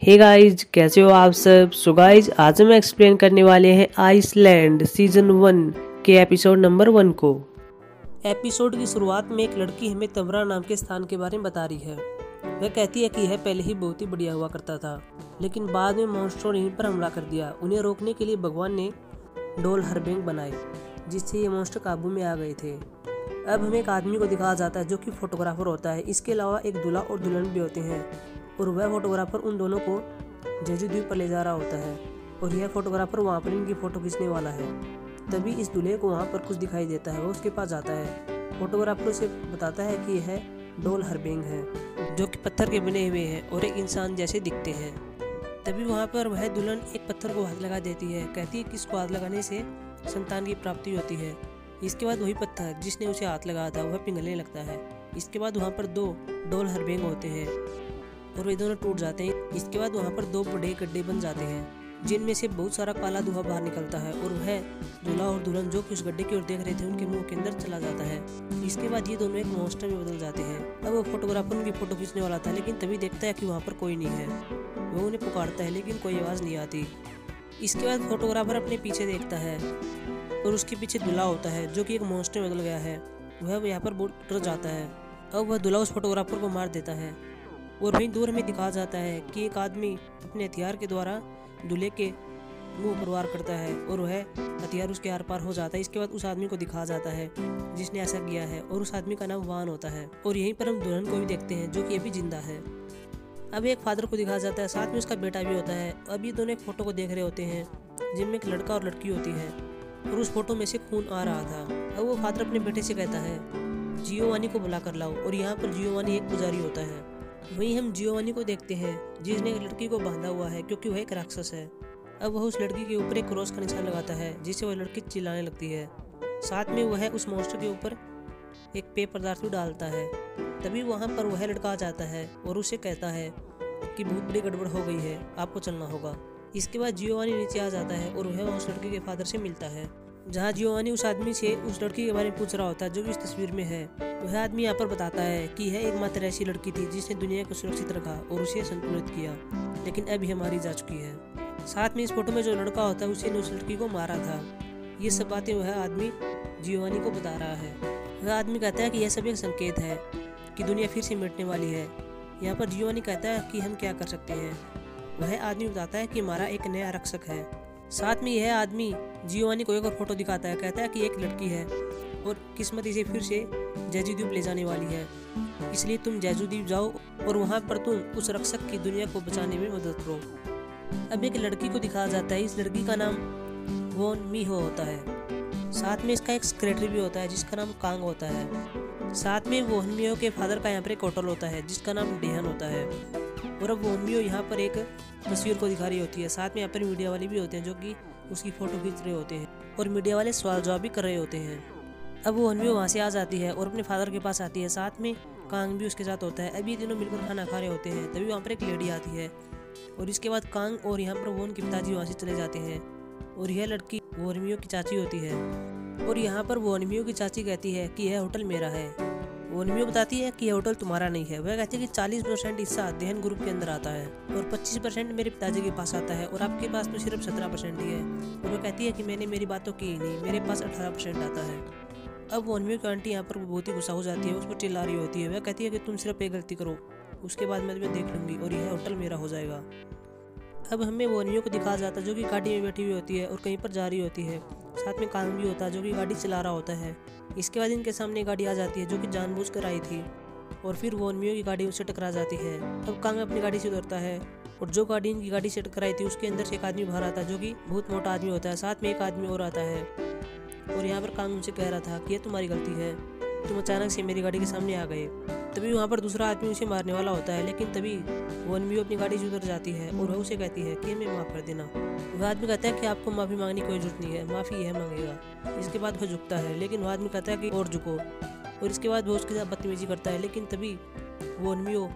Hey guys, कैसे हो आप सब। सो गाइज, आज हम एक्सप्लेन करने वाले हैं आइसलैंड सीजन 1 के एपिसोड नंबर 1 को। एपिसोड की शुरुआत में एक लड़की हमें तमरा नाम के स्थान के बारे में बता रही है। वह कहती है कि यह पहले ही बहुत ही बढ़िया हुआ करता था, लेकिन बाद में मॉन्स्टर ने यहीं पर हमला कर दिया। उन्हें रोकने के लिए भगवान ने डोल हरबैंग बनाए, जिससे ये मॉन्स्टर काबू में आ गए थे। अब हमें एक आदमी को दिखाया जाता है जो कि फोटोग्राफर होता है। इसके अलावा एक दूल्हा और दुल्हन भी होते हैं और वह फोटोग्राफर उन दोनों को जेजू द्वीप पर ले जा रहा होता है और यह फोटोग्राफर वहाँ पर इनकी फ़ोटो खींचने वाला है। तभी इस दूल्हे को वहाँ पर कुछ दिखाई देता है। वो उसके पास जाता है, फोटोग्राफर उसे बताता है कि यह डोल हरबैंग है, जो कि पत्थर के बने हुए हैं और एक इंसान जैसे दिखते हैं। तभी वहाँ पर वह दुल्हन एक पत्थर को हाथ लगा देती है। कहती है कि इसको हाथ लगाने से संतान की प्राप्ति होती है। इसके बाद वही पत्थर जिसने उसे हाथ लगाया था वह पिघलने लगता है। इसके बाद वहाँ पर दो डोल हरबैंग होते हैं और वे दोनों टूट जाते हैं। इसके बाद वहाँ पर दो बड़े गड्ढे बन जाते हैं, जिनमें से बहुत सारा काला धुआं बाहर निकलता है और वह दूल्हा और दुल्हन जो कि उस गड्ढे की ओर देख रहे थे उनके मुंह के अंदर चला जाता है। इसके बाद ये दोनों एक मॉन्स्टर में बदल जाते हैं। अब वो फोटोग्राफर उनकी फोटो खींचने वाला था, लेकिन तभी देखता है कि वहाँ पर कोई नहीं है। वो उन्हें पुकारता है, लेकिन कोई आवाज़ नहीं आती। इसके बाद फोटोग्राफर अपने पीछे देखता है और उसके पीछे दूल्हा होता है, जो कि एक मॉन्स्टर में बदल गया है। वह यहाँ पर बहुत डर जाता है। अब वह दूल्हा उस फोटोग्राफर को मार देता है और वहीं दूर में दिखाया जाता है कि एक आदमी अपने हथियार के द्वारा दूल्हे के मुंह पर वार करता है और वह हथियार उसके आर पार हो जाता है। इसके बाद उस आदमी को दिखाया जाता है जिसने ऐसा किया है और उस आदमी का नाम वान होता है। और यहीं पर हम दुल्हन को भी देखते हैं, जो कि अभी जिंदा है। अब एक फादर को दिखाया जाता है, साथ में उसका बेटा भी होता है। अब ये दोनों एक फोटो को देख रहे होते हैं, जिनमें एक लड़का और लड़की होती है और उस फोटो में से खून आ रहा था। अब वो फादर अपने बेटे से कहता है जियोवानी को बुला कर लाओ, और यहाँ पर जियोवानी एक पुजारी होता है। वहीं हम जियोवानी को देखते हैं, जिसने एक लड़की को बांधा हुआ है क्योंकि वह एक राक्षस है। अब वह उस लड़की के ऊपर एक क्रॉस का निशान लगाता है, जिससे वह लड़की चिल्लाने लगती है। साथ में वह उस मॉन्स्टर के ऊपर एक पेय पदार्थ भी डालता है। तभी वहाँ पर वह लड़का आ जाता है और उसे कहता है कि बहुत बड़ी गड़बड़ हो गई है, आपको चलना होगा। इसके बाद जियोवानी नीचे आ जाता है और वह उस लड़की के फादर से मिलता है, जहाँ जियोवानी उस आदमी से उस लड़की के बारे में पूछ रहा होता है, जो कि इस तस्वीर में है। वह आदमी यहाँ पर बताता है कि यह एकमात्र ऐसी लड़की थी जिसने दुनिया को सुरक्षित रखा और उसे संतुलित किया, लेकिन अब यह मारी जा चुकी है। साथ में इस फोटो में जो लड़का होता है उसे उस लड़की को मारा था। ये सब बातें वह आदमी जियोवानी को बता रहा है। वह आदमी कहता है कि यह सब एक संकेत है कि दुनिया फिर से मिटने वाली है। यहाँ पर जियोवानी कहता है कि हम क्या कर सकते हैं। वह आदमी बताता है कि हमारा एक नया रक्षक है। साथ में यह आदमी जियोवानी को एक और फोटो दिखाता है, कहता है कि एक लड़की है और किस्मत इसे फिर से जेजू द्वीप ले जाने वाली है, इसलिए तुम जेजू द्वीप जाओ और वहाँ पर तुम उस रक्षक की दुनिया को बचाने में मदद करो। अब एक लड़की को दिखाया जाता है। इस लड़की का नाम वोन मीहो होता है। साथ में इसका एक सेक्रेटरी भी होता है जिसका नाम कांग होता है। साथ में वोन मीहो के फादर का यहाँ पर एक होटल होता है जिसका नाम डेहन होता है। और अब वोन मीहो यहाँ पर एक तस्वीर को दिखा रही होती है। साथ में यहाँ पर मीडिया वाले भी होते हैं, जो कि उसकी फोटो खींच रहे होते हैं और मीडिया वाले सवाल जवाब भी कर रहे होते हैं। अब वो वोन मीहो वहाँ से आ जाती है और अपने फादर के पास आती है। साथ में कांग भी उसके साथ होता है। अभी तीनों मिलकर खाना खा रहे होते हैं। तभी वहाँ पर एक लेडी आती है और इसके बाद कांग और यहाँ पर वोन के पिताजी वहाँ से चले जाते हैं और यह लड़की वोन मीहो की चाची होती है। और यहाँ पर वोन मीहो की चाची कहती है कि यह होटल मेरा है। वोन मीहो बताती है कि यह होटल तुम्हारा नहीं है। वह कहती है कि 40% हिस्सा डेहन ग्रुप के अंदर आता है और 25% मेरे पिताजी के पास आता है और आपके पास तो सिर्फ 17% ही है। और वह कहती है कि मैंने मेरी बात तो की ही नहीं, मेरे पास 18% आता है। अब वोन मीहो की आंटी यहाँ पर बहुत ही गुस्सा हो जाती है, उस पर चिल्ला रही होती है। वह कहती है कि तुम सिर्फ एक गलती करो, उसके बाद मैं तुम्हें देख लूँगी और यह होटल मेरा हो जाएगा। अब हमें वोन मीहो को दिखाया जाता है, जो कि गाड़ी में बैठी हुई होती है और कहीं पर जा रही होती है। साथ में कांग भी होता है, जो कि गाड़ी चला रहा होता है। इसके बाद इनके सामने गाड़ी आ जाती है, जो कि जानबूझकर आई थी और फिर वोन मीहो की गाड़ी उससे टकरा जाती है। अब कांग अपनी गाड़ी से उतरता है और जो गाड़ी इनकी गाड़ी से टकराई थी उसके अंदर से एक आदमी बाहर आता है, जो कि बहुत मोटा आदमी होता है। साथ में एक आदमी और आता है और यहाँ पर कांग उनसे कह रहा था कि यह तुम्हारी गलती है, तुम अचानक से मेरी गाड़ी के सामने आ गए। तभी वहाँ पर दूसरा आदमी उसे मारने वाला होता है, लेकिन तभी वोन मीहो अपनी गाड़ी से उतर जाती है और वह उसे कहती है कि हमें माफ़ कर देना। वह आदमी कहता है कि आपको माफ़ी मांगने की कोई जरूरत नहीं है, माफ़ी यह मांगेगा। इसके बाद वह झुकता है, लेकिन वह आदमी कहता है कि और झुको, और इसके बाद वह उसके साथ बदतमीजी करता है। लेकिन तभी वोन मीहो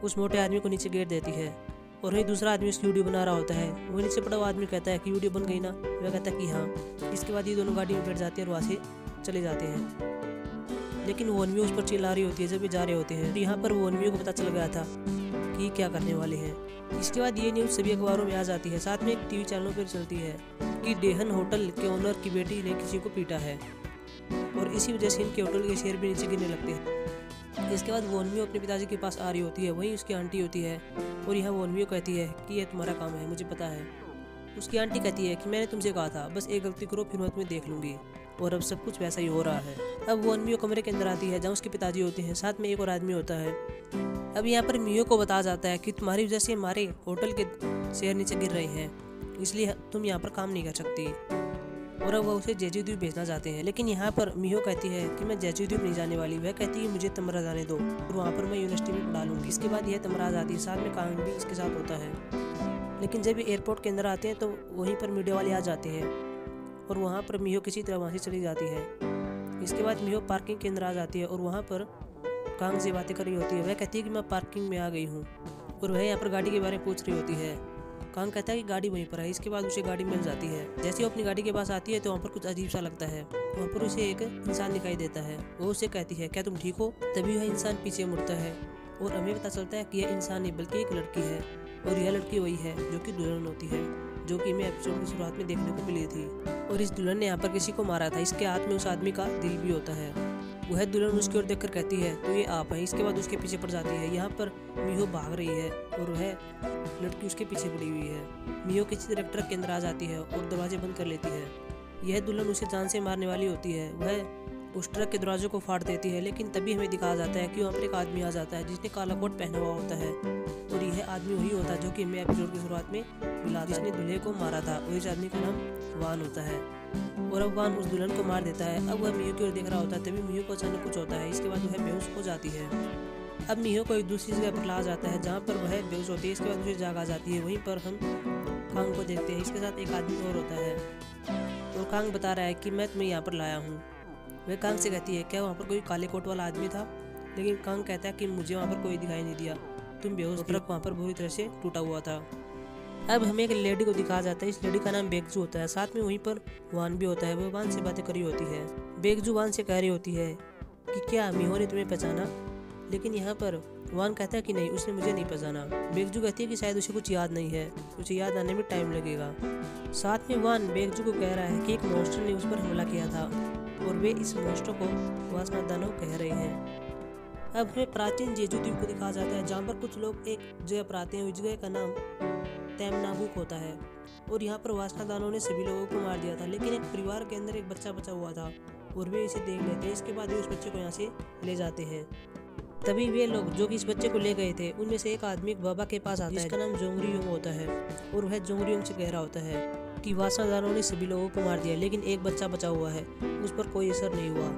उस मोटे आदमी को नीचे गिर देती है और वही दूसरा आदमी उसकी वीडियो बना रहा होता है। वह नीचे पड़ा हुआ आदमी कहता है कि वीडियो बन गई ना। वह कहता है कि हाँ। इसके बाद ये दोनों गाड़ी में बैठ जाते हैं और वहाँ से चले जाते हैं। लेकिन वोन मीहो उस पर चिल्ला रही होती है जब ये जा रहे होते हैं। यहाँ पर वोन मीहो को पता चल गया था कि क्या करने वाले हैं। इसके बाद ये न्यूज़ सभी अखबारों में आ जाती है, साथ में एक टीवी चैनलों पर चलती है कि डेहन होटल के ओनर की बेटी ने किसी को पीटा है और इसी वजह से इनके होटल के शेयर भी नीचे गिरने लगते हैं। इसके बाद वोनमियो अपने पिताजी के पास आ रही होती है, वहीं उसकी आंटी होती है और यहाँ वोनमियो कहती है कि यह तुम्हारा काम है, मुझे पता है। उसकी आंटी कहती है कि मैंने तुमसे कहा था, बस एक गलती करो फिर मैं तुम्हें देख लूँगी, और अब सब कुछ वैसा ही हो रहा है। अब वोनमियो कमरे के अंदर आती है जहाँ उसके पिताजी होते हैं, साथ में एक और आदमी होता है। अब यहाँ पर मियो को बताया जाता है कि तुम्हारी वजह से हमारे होटल के शेयर नीचे गिर रहे हैं, इसलिए तुम यहाँ पर काम नहीं कर सकती, और अब वह उसे जेजू द्वीप भेजना चाहते हैं। लेकिन यहाँ पर मियो कहती है कि मैं जेजू द्वीप नहीं जाने वाली। वह कहती है मुझे तमरा जाने दो और वहाँ पर मैं यूनिवर्सिटी में पढ़ा लूँगी। इसके बाद यह तमरा जाती है, साथ में कांग भी इसके साथ होता है। लेकिन जब ये एयरपोर्ट के अंदर आते हैं तो वहीं पर मीडिया वाले आ जाते हैं और वहाँ पर मियो किसी तरह वहाँ से चली जाती है। इसके बाद मियो पार्किंग के अंदर आ जाती है और वहाँ पर कांग से बातें कर रही होती है। वह कहती है कि मैं पार्किंग में आ गई हूँ और वह यहाँ पर गाड़ी के बारे में पूछ रही होती है। कांग कहता है कि गाड़ी वहीं पर है। इसके बाद उसे गाड़ी मिल जाती है। जैसे वो अपनी गाड़ी के पास आती है तो वहाँ पर कुछ अजीब सा लगता है। वहाँ पर उसे एक इंसान दिखाई देता है। वो उसे कहती है क्या तुम ठीक हो? तभी वह इंसान पीछे मुड़ता है और हमें पता चलता है कि यह इंसान नहीं बल्कि एक लड़की है, और यह लड़की वही है जो कि दुल्हन होती है, जो कि हमें एपिसोड की शुरुआत में देखने को मिली थी। और इस दुल्हन ने यहाँ पर किसी को मारा था। इसके हाथ में उस आदमी का दिल भी होता है। वह दुल्हन उसकी ओर देखकर कहती है तो ये आप हैं। इसके बाद उसके पीछे पड़ जाती है। यहाँ पर मियो भाग रही है और वह लड़की उसके पीछे पड़ी हुई है। मियो किसी तरह ट्रक के अंदर आ जाती है और दरवाजे बंद कर लेती है। यह दुल्हन उसे जान से मारने वाली होती है। वह उस ट्रक के दरवाजे को फाड़ देती है, लेकिन तभी हमें दिखाया जाता है कि वहाँ पर एक आदमी आ जाता है जिसने काला कोट पहना हुआ होता है, और यह आदमी वही होता है जो कि हमें एपिसोड की शुरुआत में मिला था, जिसने दूल्हे को मारा था, और इस आदमी का नाम वान होता है। और अब वान उस दुल्हन को मार देता है। अब वह मियो की ओर देख रहा होता है, तभी मियो को अचानक कुछ होता है। इसके बाद वह बेहोश हो जाती है। अब मियो को एक दूसरी जगह पर ला जाता है जहाँ पर वह बेहोश होती है। इसके बाद उसे जाग आ जाती है। वहीं पर हम कांग को देखते हैं। इसके साथ एक आदमी और होता है और कांग बता रहा है कि मैं तुम्हें यहाँ पर लाया हूँ। वह कांग से कहती है क्या वहाँ पर कोई काले कोट वाला आदमी था? लेकिन कांग कहता है कि मुझे वहाँ पर कोई दिखाई नहीं दिया, तुम बेहोश। ट्रक वहाँ पर बुरी तरह से टूटा हुआ था। अब हमें एक लेडी को दिखाया जाता है। इस लेडी का नाम बेगजू होता है। साथ में वहीं पर वान भी होता है। वह वान से बातें कर रही होती है। बेगजू वान से कह रही होती है कि क्या मियो ने तुम्हें पहचाना? लेकिन यहाँ पर वान कहता है कि नहीं, उसने मुझे नहीं पहचाना। बेगजू कहती है कि शायद उसे कुछ याद नहीं है, उसे याद आने में टाइम लगेगा। साथ में वान बेगजू को कह रहा है कि एक मॉन्स्टर ने उस पर हमला किया था और वे इस मॉन्स्टर को वासना दानव कह रहे हैं। अब हमें प्राचीन जेजू द्वीप को दिखाया जाता है जहाँ पर कुछ लोग एक जगह पर आते हैं। उस जगह का नाम तैमनाबुक होता है और यहाँ पर वासना दानव ने सभी लोगों को मार दिया था, लेकिन एक परिवार के अंदर एक बच्चा बचा हुआ था और वे इसे देख लेते हैं। इसके बाद वे उस बच्चे को यहाँ से ले जाते हैं। तभी वे लोग जो कि इस बच्चे को ले गए थे उनमें से एक आदमी एक बाबा के पास आता है जिसका नाम जोंगरीयोंग होता है, और वह जोंगरीयोंग से कह रहा होता है कि वासना दानव ने सभी लोगों को मार दिया, लेकिन एक बच्चा बचा हुआ है, उस पर कोई असर नहीं हुआ।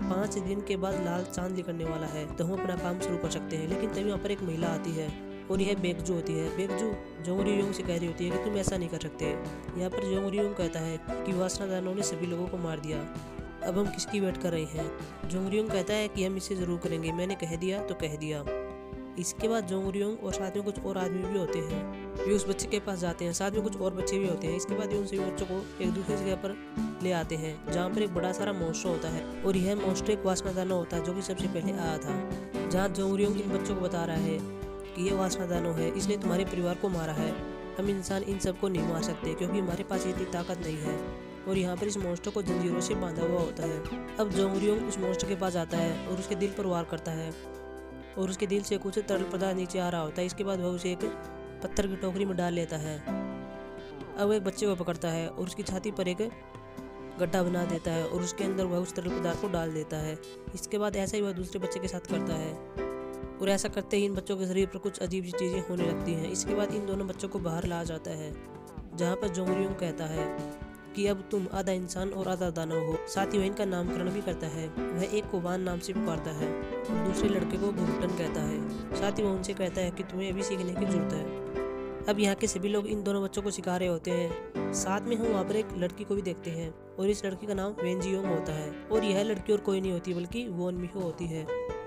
5 दिन के बाद लाल चांद निकलने वाला है तो हम अपना काम शुरू कर सकते हैं। लेकिन तभी वहाँ पर एक महिला आती है और यह बेगजू होती है। बेगजू जोंगरीयोंग से कह रही होती है कि तुम ऐसा नहीं कर सकते। यहाँ पर जोंगरीयोंग कहता है कि वासना दानव ने सभी लोगों को मार दिया, अब हम किसकी वेट कर रहे हैं? जोंगरीयोंग कहता है कि हम इसे जरूर करेंगे, मैंने कह दिया तो कह दिया। इसके बाद जोंगरीयोंग और साथ में कुछ और आदमी भी होते हैं। वे उस बच्चे के पास जाते हैं, साथ में कुछ और बच्चे भी होते हैं। इसके बाद उन सभी बच्चों को एक दूसरी जगह पर ले आते हैं जहाँ पर एक बड़ा सारा मॉन्स्टर होता है, और यह मॉन्स्टर एक वासना दानव होता है जो कि सबसे पहले आया था। जहाँ जोंगरीयोंग इन बच्चों को बता रहा है कि यह वासना दानव है, इसने तुम्हारे परिवार को मारा है। हम इंसान इन सबको नहीं मार सकते क्योंकि हमारे पास इतनी ताकत नहीं है, और यहाँ पर इस मॉन्स्टर को जंजीरों से बांधा हुआ होता है। अब जोंगरीयोंग उस मॉन्स्टर के पास आता है और उसके दिल पर वार करता है, और उसके दिल से कुछ तरल पदार्थ नीचे आ रहा होता है। इसके बाद वह उसे एक पत्थर की टोकरी में डाल लेता है। अब वह एक बच्चे को पकड़ता है और उसकी छाती पर एक गड्ढा बना देता है और उसके अंदर वह उस तरल पदार्थ को डाल देता है। इसके बाद ऐसा ही वह दूसरे बच्चे के साथ करता है, और ऐसा करते ही इन बच्चों के शरीर पर कुछ अजीब सी चीज़ें होने लगती हैं। इसके बाद इन दोनों बच्चों को बाहर लाया जाता है जहाँ पर जोंगरीयोंग कहता है कि अब तुम आधा इंसान और आधा दानव हो। साथ ही वह इनका नामकरण भी करता है। वह एक को वान नाम से पुकारता है और दूसरे लड़के को घुंघटन कहता है। साथ ही वह उनसे कहता है कि तुम्हें अभी सीखने की जरूरत है। अब यहाँ के सभी लोग इन दोनों बच्चों को सिखा रहे होते हैं। साथ में हम वहाँ पर एक लड़की को भी देखते हैं और इस लड़की का नाम वेनजियोंग होता है, और यह लड़की और कोई नहीं होती बल्कि वोनमियो होती है।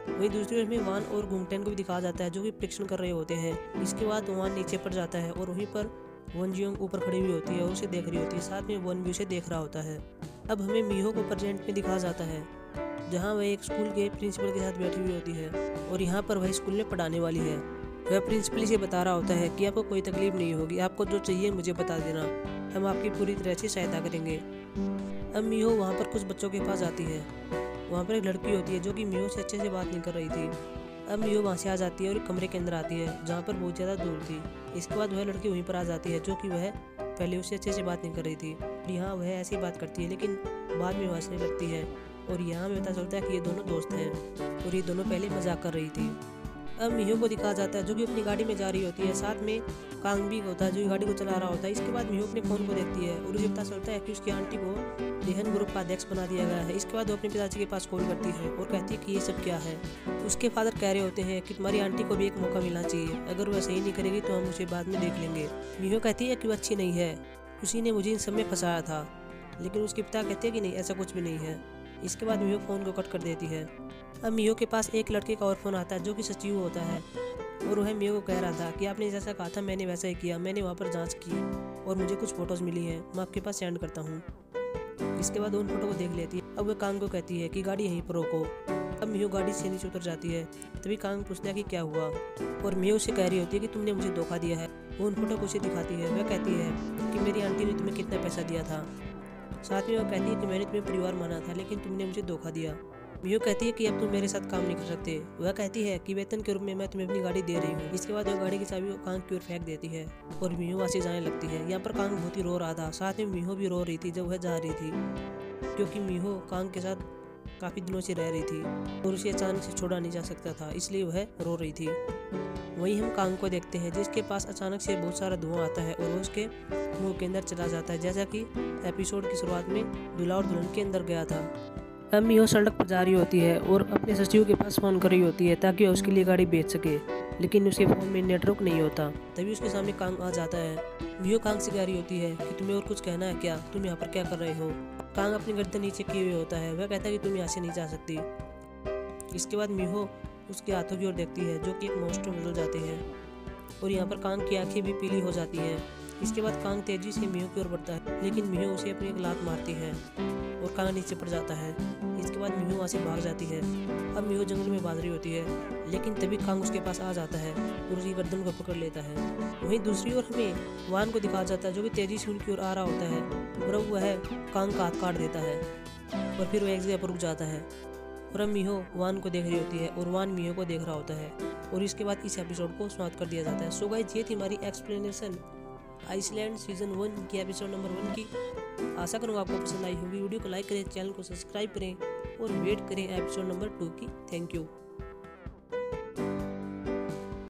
वहीं दूसरी ओर में वान और घुंघटन को भी दिखाया जाता है जो कि परीक्षण कर रहे होते हैं। इसके बाद वान नीचे पड़ जाता है और वहीं पर वेनजियोंग ऊपर खड़ी हुई होती है और उसे देख रही होती है। साथ में वोनमियो उसे देख रहा होता है। अब हमें मियो को प्रेजेंट में दिखाया जाता है जहाँ वह एक स्कूल के प्रिंसिपल के साथ बैठी हुई होती है और यहाँ पर वह स्कूल में पढ़ाने वाली है। वह प्रिंसिपल से बता रहा होता है कि आपको कोई तकलीफ नहीं होगी, आपको जो चाहिए मुझे बता देना, हम आपकी पूरी तरह से सहायता करेंगे। अब मिहो वहाँ पर कुछ बच्चों के पास आती है। वहाँ पर एक लड़की होती है जो कि मिहो से अच्छे से बात नहीं कर रही थी। अब मिहो वहाँ से आ जाती है और एक कमरे के अंदर आती है जहाँ पर बहुत ज़्यादा दूर थी। इसके बाद वह लड़की वहीं पर आ जाती है जो कि वह पहले उससे अच्छे से बात नहीं कर रही थी। यहाँ वह ऐसी बात करती है लेकिन बाद में हंसने लगती है और यहाँ में पता चलता है कि ये दोनों दोस्त हैं और ये दोनों पहले मजाक कर रही थी। अब मिहो को दिखाया जाता है जो कि अपनी गाड़ी में जा रही होती है, साथ में कांग भी होता है जो गाड़ी को चला रहा होता है। इसके बाद मिहो अपने फ़ोन को देखती है और उसे पता चलता है कि उसकी आंटी को देहन ग्रुप का अध्यक्ष बना दिया गया है। इसके बाद वो अपने पिताजी के पास कॉल करती है और कहती है कि ये सब क्या है। उसके फादर कह रहे होते हैं कि तुम्हारी आंटी को भी एक मौका मिलना चाहिए, अगर वह सही नहीं करेगी तो हम उसे बाद में देख लेंगे। मिहो कहती है कि वह अच्छी नहीं है, उसी ने मुझे इन सब में फंसाया था, लेकिन उसके पिता कहते हैं कि नहीं, ऐसा कुछ भी नहीं है। इसके बाद मिहो फ़ोन को कट कर देती है। अब मिहो के पास एक लड़के का और फ़ोन आता है जो कि सचिव होता है और वह मिहो को कह रहा था कि आपने जैसा कहा था मैंने वैसा ही किया, मैंने वहाँ पर जांच की और मुझे कुछ फ़ोटोज़ मिली हैं, मैं आपके पास सेंड करता हूँ। इसके बाद उन फोटो को देख लेती है। अब वह कांग को कहती है कि गाड़ी यहीं पर रोको। अब मिहो गाड़ी से नीचे उतर जाती है। तभी कांग पूछता है कि क्या हुआ और मिहो उसे कह रही होती है कि तुमने मुझे धोखा दिया है। वो उन फोटो को उसे दिखाती है। वह कहती है कि मेरी आंटी ने तुम्हें कितना पैसा दिया था। साथ में वह कहती है कि मैंने तुम्हें परिवार माना था लेकिन तुमने मुझे धोखा दिया। मिहो कहती है कि अब तुम मेरे साथ काम नहीं कर सकते। वह कहती है कि वेतन के रूप में मैं तुम्हें अपनी गाड़ी दे रही हूँ। इसके बाद वह गाड़ी की चाबी कांग की ओर फेंक देती है और मिहो वहाँ से जाने लगती है। यहाँ पर कांग बहुत ही रो रहा था, साथ में मिहो भी रो रही थी जब वह जा रही थी, क्योंकि मिहो कांग के साथ काफ़ी दिनों से रह रही थी और उसे अचानक से छोड़ा नहीं जा सकता था, इसलिए वह रो रही थी। वहीं हम कांग को देखते हैं जिसके पास अचानक से बहुत सारा धुआं आता है और वो उसके मुंह के अंदर चला जाता है, जैसा कि एपिसोड की शुरुआत में दूल्हा और दुल्हन के अंदर गया था। अब मिहो सड़क पर जा रही होती है और अपने सचिव के पास फ़ोन कर रही होती है ताकि उसके लिए गाड़ी बेच सके, लेकिन उसके फ़ोन में नेटवर्क नहीं होता। तभी उसके सामने कांग आ जाता है। मिहो कांग से कह रही होती है कि तुम्हें और कुछ कहना है क्या, तुम यहाँ पर क्या कर रहे हो। कांग अपनी गर्दन नीचे किए हुए होता है। वह कहता है कि तुम यहाँ से नहीं जा सकती। इसके बाद मिहो उसके हाथों की ओर देखती है जो कि एक मॉन्स्टर में बदल जाते हैं और यहाँ पर कांग की आंखें भी पीली हो जाती हैं। इसके बाद कांग तेजी से मिहो की ओर बढ़ता है लेकिन मिहो उसे अपनी एक लात मारती है और कांग नीचे पड़ जाता है। इसके बाद मिहो वहाँ से भाग जाती है। अब मिहो जंगल में भाग रही होती है लेकिन तभी कांग उसके पास आ जाता है और उसकी गर्दन को पकड़ लेता है। वहीं दूसरी ओर हमें वान को दिखाया जाता है जो कि तेजी से उनकी ओर आ रहा होता है और अब वह कांग का हाथ काट देता है और फिर वह एक जगह पर रुक जाता है और अब मिहो वान को देख रही होती है और वान मिहो को देख रहा होता है और इसके बाद इस एपिसोड को समाप्त कर दिया जाता है। सो गाइस, ये थी हमारी एक्सप्लेनेशन आइसलैंड सीजन 1 की एपिसोड नंबर 1 की। आशा करूँगा आपको पसंद आई होगी। वीडियो को लाइक करें, चैनल को सब्सक्राइब करें और वेट करें एपिसोड नंबर 2 की। Thank you.